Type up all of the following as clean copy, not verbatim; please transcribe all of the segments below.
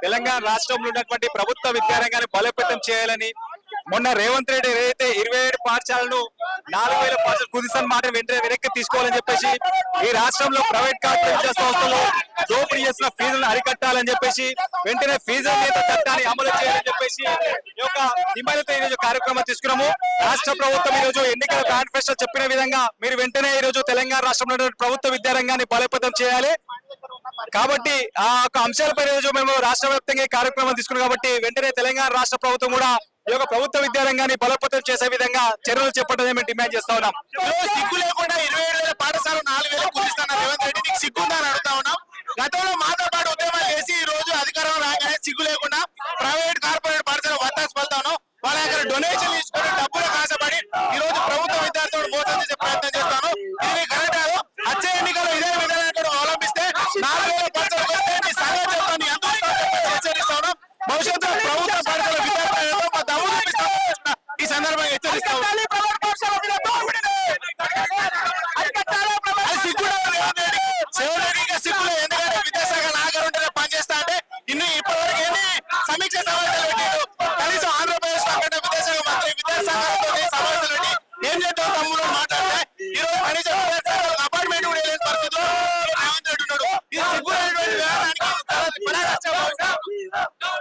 తెలంగాణ రాష్ట్రంలో ఉన్నటువంటి ప్రభుత్వ విద్యారంగాన్ని బలోపేతం చేయాలని మొన్న రేవంత్ రెడ్డి ఏదైతే 27 పాఠశాలను 4000 పాఠశాలలు కుదిసిన మాట వెంటనే వెనక్కి తీసుకోవాలని చెప్పేసి ఈ రాష్ట్రంలో ప్రైవేట్ కార్పొరేట్ విద్యా సంస్థలు దోపిడీ చేసిన ఫీజులను అరికట్టాలని చెప్పేసి వెంటనే ఫీజు నియంత్రణ చట్టాన్ని అమలు చేయాలని చెప్పేసి ఈ యొక్క డిమాండ్తో ఈరోజు కార్యక్రమం తీసుకున్నాము. రాష్ట్ర ప్రభుత్వం ఈరోజు ఎన్నికల మేనిఫెస్టో చెప్పిన విధంగా మీరు వెంటనే ఈరోజు తెలంగాణ రాష్ట్రంలో ప్రభుత్వ విద్యారంగాన్ని బలోపేతం చేయాలి కాబట్టి ఆ యొక్క అంశాలపై రోజు మేము రాష్ట్ర వ్యాప్తంగా కార్యక్రమం తీసుకున్నాం కాబట్టి వెంటనే తెలంగాణ రాష్ట్ర ప్రభుత్వం కూడా ఈ యొక్క ప్రభుత్వ విద్యారంగాన్ని బలోపేతం చేసే విధంగా చర్యలు చేపట్టడం మేము డిమాండ్ చేస్తా ఉన్నాం. సిగ్గు లేకుండా 27,000 పాఠశాల 4,000 కుదిస్తున్న రేవంత్ రెడ్డి నీకు సిగ్గుందని అడుగుతా ఉన్నాం. గతంలో మాతో పాటు ఉద్యమాలు చేసి ఈ రోజు అధికారం రాగానే సిగ్గు లేకుండా ప్రైవేట్ కార్పొరేట్ పాఠశాల వత్తాసు పడతా ఉన్నాం. వాళ్ళ దగ్గర డొనేషన్ తీసుకుని డబ్బులు కాసపడి ఈ రోజు ప్రభుత్వ విద్యార్థులు మోసం చేసే ప్రయత్నం చేస్తాను. ఇది కరెక్ట్ కాదు. వచ్చే ఎన్నికలు ఇదే విధానాన్ని అవలంబిస్తే 4,000 పాఠశాలకు వస్తే నీ సంగతి చెప్తాను, ఎంత హెచ్చరిస్తా ఉన్నాం. భవిష్యత్తులో ప్రభుత్వ పాఠశాల విద్యార్థులతో మా దమ్ము చూపిస్తాము ఈ సందర్భంగా హెచ్చరిస్తాం. సిగ్గులు ఎందుకంటే విద్యాశాఖ నాగరుంటేనే పనిచేస్తా అంటే ఇప్పటివరకు ఎన్ని సమీక్ష సమావేశాలు పెట్టారు. కనీసం ఆంధ్రప్రదేశ్ విద్యాశాఖ మంత్రి విద్యాశాఖతో సమావేశాలు పెట్టి ఏం చేద్దాం తమ్ముడు మాట్లాడితే ఈ రోజు కనీసం విద్యాశాఖ అపార్ట్మెంట్ కూడా లేని పరిస్థితిలో రేవంత్ రెడ్డి ఉన్నాడు. ఇది సిగ్గులైనటువంటి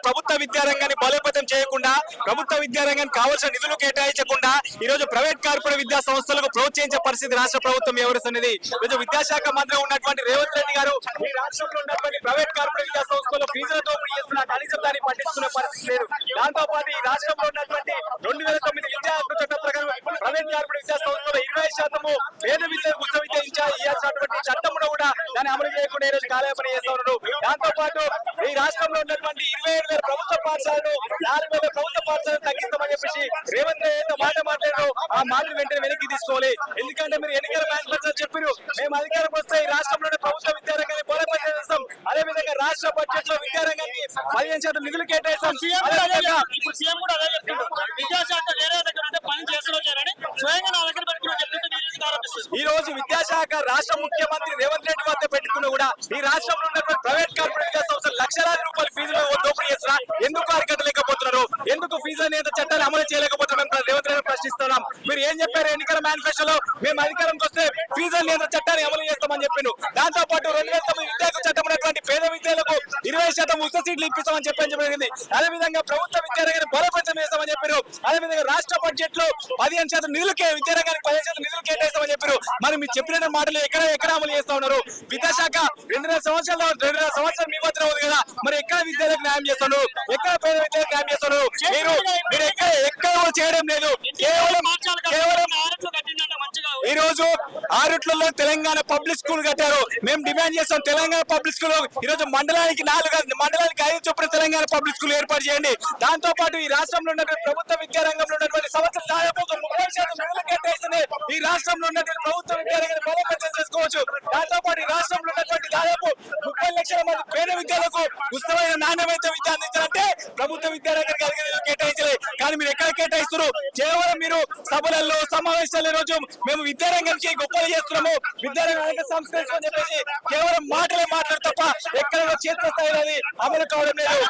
ప్రభుత్వ విద్యారంగాన్ని బలోపేతం చేయకుండా ప్రభుత్వ విద్యారంగానికి కావాల్సిన నిధులు కేటాయించకుండా ఈ రోజు ప్రైవేట్ కార్పొరేట్ విద్యా సంస్థలకు ప్రోత్సహించే పరిస్థితి రాష్ట్ర ప్రభుత్వం ఎవరిస్తున్నది. ఈరోజు విద్యాశాఖ మంత్రి ఉన్నటువంటి రేవంత్ రెడ్డి గారు ఈ రాష్ట్రంలో ఉన్నటువంటి ప్రైవేట్ కార్పొరేట్ విద్యా సంస్థలు ఫీజులతో చేస్తున్న కనీసం దాన్ని పట్టించుకునే పరిస్థితి లేదు. దాంతో పాటు ఈ రాష్ట్రంలో ఉన్నటువంటి 2009 విద్యా హక్కు చట్టం ప్రకారం ప్రైవేట్ కార్పొరేట్ విద్యా సంస్థలు 20% పేద విద్యకు ఉచిత విద్య ఇచ్చాల్సినటువంటి చట్టంలో కూడా దాన్ని అమలు చేయకుండా ఈ రోజు కాలయాపన చేస్తా ఉన్నారు. దాంతో పాటు ఈ రాష్ట్రంలో ఉన్నటువంటి 27,000 ప్రభుత్వ పాఠశాలను 4,000 ప్రభుత్వ పాఠశాలను తగ్గిస్తామని చెప్పేసి రేవంత్ రెడ్డి మాట మాట్లాడారు. ఆ మాటలు వెంటనే వెనక్కి తీసుకోవాలి. ఎందుకంటే మీరు ఎన్నికల మేనిఫెస్టో చెప్పారు, మేము అధికారం వస్తే ఈ రాష్ట్రంలోనే ప్రభుత్వ విద్యారంగాన్ని బలోపేతం చేస్తాం, అదే విధంగా రాష్ట్ర బడ్జెట్ లో విద్యారంగాన్ని 15% నిధులు కేటాయిస్తాం. సీఎం కూడా అదే చెప్పిండు, విద్యాశాఖ వేరే దగ్గర ఉంటే పని చేస్తున్నారని స్వయంగా నా దగ్గర పెట్టుకుని ఈ రోజు విద్యాశాఖ రాష్ట్ర ముఖ్యమంత్రి రేవంత్ రెడ్డి వద్ద పెట్టుకున్న కూడా ఈ రాష్ట్రంలో ఉన్నటువంటి ప్రైవేట్ కార్పొరేట్ విద్యా సంస్థలు లక్షలాది రూపాయల ఫీజులు దోపిడీ చేస్తున్నా ఎందుకు అరికట్టలేకపోతున్నారు, ఎందుకు ఫీజు నియంత్రణ చట్టాలు అమలు చేయలేకపోతున్నాం రేవంత్ రెడ్డి ప్రశ్నిస్తున్నాం. మీరు ఏం చెప్పారు ఎన్నికల మేనిఫెస్టోలో, మేము అధికారంకి వస్తే ఫీజు నియంత్రణ చట్టాన్ని అమలు చేస్తామని చెప్పిండు. దాంతో పాటు 2009 విద్యా హక్కు చట్టం ఉన్నటువంటి పేద విద్యాలకు 20% ఉచిత సీట్లు ఇప్పిస్తామని చెప్పి అదే విధంగా ప్రభుత్వ విద్యారంగాన్ని బలోపేతం చేస్తామని చెప్పారు. అదే విధంగా రాష్ట్ర బడ్జెట్ లో 15% నిధులకే విద్యారంగానికి 15% నిధులు కేటాయిస్తామని చెప్పారు. మరి మీరు చెప్పిన మాటలు ఎక్కడ అమలు చేస్తా ఉన్నారు? విద్యాశాఖ 2.5 సంవత్సరాలు మీ మాత్రం ఉంది కదా, మరి ఎక్కడ విద్యార్థులకు న్యాయం చేస్తున్నారు, ఎక్కడ పేద విద్యార్థులకు న్యాయం చేస్తున్నారు? మీరు ఎక్కడ చేయడం లేదు. కేవలం ఈ రోజు ఆరుట్లలో తెలంగాణ పబ్లిక్ స్కూల్ కట్టారు. మేము డిమాండ్ చేస్తాం తెలంగాణ పబ్లిక్ స్కూల్ ఈ రోజు మండలానికి 5 చొప్పున తెలంగాణ పబ్లిక్ స్కూల్ ఏర్పాటు చేయండి. దాంతో పాటు ఈ రాష్ట్రంలో ఉన్నటువంటి ప్రభుత్వ విద్యారంగంలో ఉన్నటువంటి సంవత్సరం దాదాపు 30% నిధులు కేటాయిస్తున్నాయి. ఈ రాష్ట్రంలో ఉన్నటువంటి ప్రభుత్వ విద్యారంగాన్ని బలోపేతం చేసుకోవచ్చు. దాంతో పాటు ఈ రాష్ట్రంలో ఉన్నటువంటి దాదాపు 30 లక్షల మంది పేద విద్యార్థులకు ఉచితమైన నాణ్యమైన విద్య అందించాలంటే ప్రభుత్వ విద్యారంగానికి అధికారులు కేటాయించలేదు. కానీ మీరు ఎక్కడ కేటాయిస్తున్నారు? కేవలం మీరు సభలలో సమావేశాల రోజు మేము విద్యారంగానికి గొప్పలు చేస్తున్నాము, విద్యారంగం సంస్కరించమని చెప్పేసి కేవలం మాటలే మాట్లాడు తప్ప ఎక్కడ క్షేత్రస్థాయిలో అమలు కావడం లేదు.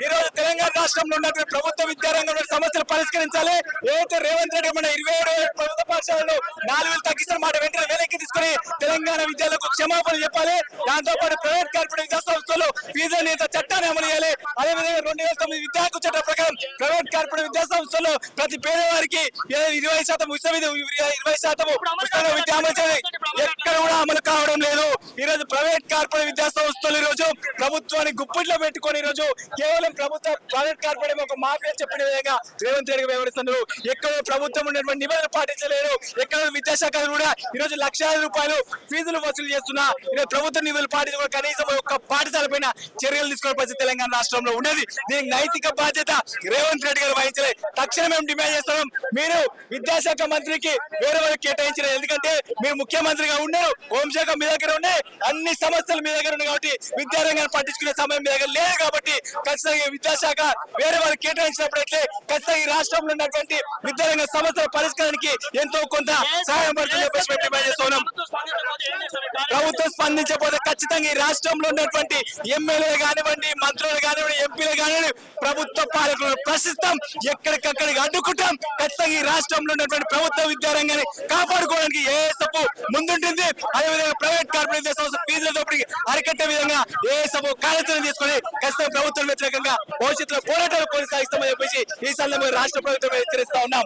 ఈ రోజు తెలంగాణ రాష్ట్రంలో ఉన్నటువంటి ప్రభుత్వ విద్యారంగంలో సమస్యలు పరిష్కరించాలి. ఏదైతే రేవంత్ రెడ్డి మన 27 ప్రభుత్వ పాఠశాలలో 4,000 తగ్గిస్తున్న మాట వెంటనే వెనక్కి తీసుకుని తెలంగాణ విద్యార్థులకు క్షమాపణ చెప్పాలి. దాంతో పాటు ప్రైవేట్ కార్పొరేట్ విద్యా సంస్థలు ఫీజు నియంత్రణ చట్టాన్ని అమలు చేయాలి. అదేవిధంగా 2009 విద్యా హక్కు చట్టం ప్రకారం ప్రైవేట్ కార్పొరేట్ విద్యా సంస్థలు ప్రతి పేదవారికి 20% ఉచిత విద్య 20% విద్య అమలు చేయాలి. ఎక్కడ కూడా అమలు కావడం లేదు. ఈ రోజు ప్రైవేట్ కార్పొరేట్ విద్యా సంస్థలు ఈ రోజు ప్రభుత్వాన్ని గుప్పిట్లో పెట్టుకొని ఈ రోజు కేవలం ప్రైవేట్ కార్పొరేట్ ఒక మాఫియా చెప్పిన విధంగా రేవంత్ రెడ్డి వ్యవహరిస్తున్నారు. ఎక్కడో ప్రభుత్వం ఉన్నటువంటి నిబంధనలు పాటించలేరు. ఎక్కడ విద్యాశాఖ కూడా ఈ రోజు లక్షలాది రూపాయలు ఫీజులు వసూలు చేస్తున్నా ఈరోజు ప్రభుత్వ నిధులు పాటించకుండా కనీసం ఒక్క పాఠశాల పైన చర్యలు తీసుకునే పరిస్థితి తెలంగాణ రాష్ట్రంలో ఉన్నది. దీనికి నైతిక బాధ్యత రేవంత్ రెడ్డి గారు వహించలేదు. తక్షణం మేము డిమాండ్ చేస్తున్నాం, మీరు విద్యాశాఖ మంత్రికి వేరే వారికి కేటాయించలేదు. ఎందుకంటే మీరు ముఖ్యమంత్రిగా ఉన్నారు, హోంశాఖ మీ దగ్గర ఉన్నాయి, అన్ని సమస్యలు మీ దగ్గర ఉన్నాయి కాబట్టి విద్యారంగాన్ని పట్టించుకునే సమయం మీ దగ్గర లేదు. కాబట్టి ఖచ్చితంగా విద్యాశాఖ వేరే వారికి కేటాయించినప్పుడైతే ఖచ్చితంగా ఈ రాష్ట్రంలో ఉన్నటువంటి విద్యారంగ సమస్యల పరిష్కారానికి ఎంతో కొంత సహాయం పడుతుంది చెప్పేసి డిమాండ్ చేస్తున్నాం. ప్రభుత్వం స్పందించకపోతే ఖచ్చితంగా ఈ రాష్ట్రంలో ఉన్నటువంటి ఎమ్మెల్యే కానివ్వండి, మంత్రులు ప్రభుత్వ పాలకులను ప్రశ్నిస్తాం, ఎక్కడికక్కడికి అడ్డుకుంటాం. ఖచ్చితంగా ఈ రాష్ట్రంలో ఉన్నటువంటి ప్రభుత్వ విద్యారంగాన్ని కాపాడుకోవడానికి ఏఎస్ఎఫ్ ముందుంటుంది. అదేవిధంగా ప్రైవేట్ కార్పొరేట్ సంస్థ ఫీజుల దోపిడీకి అరికట్టే విధంగా ఏఎస్ఎఫ్ కార్యాచరణ తీసుకొని ఖచ్చితంగా ప్రభుత్వం వ్యతిరేకంగా భవిష్యత్తులో పోరాటాలు కొనసాగిస్తామని చెప్పేసి ఈ సందర్భంగా రాష్ట్ర ప్రభుత్వం హెచ్చరిస్తా ఉన్నాం.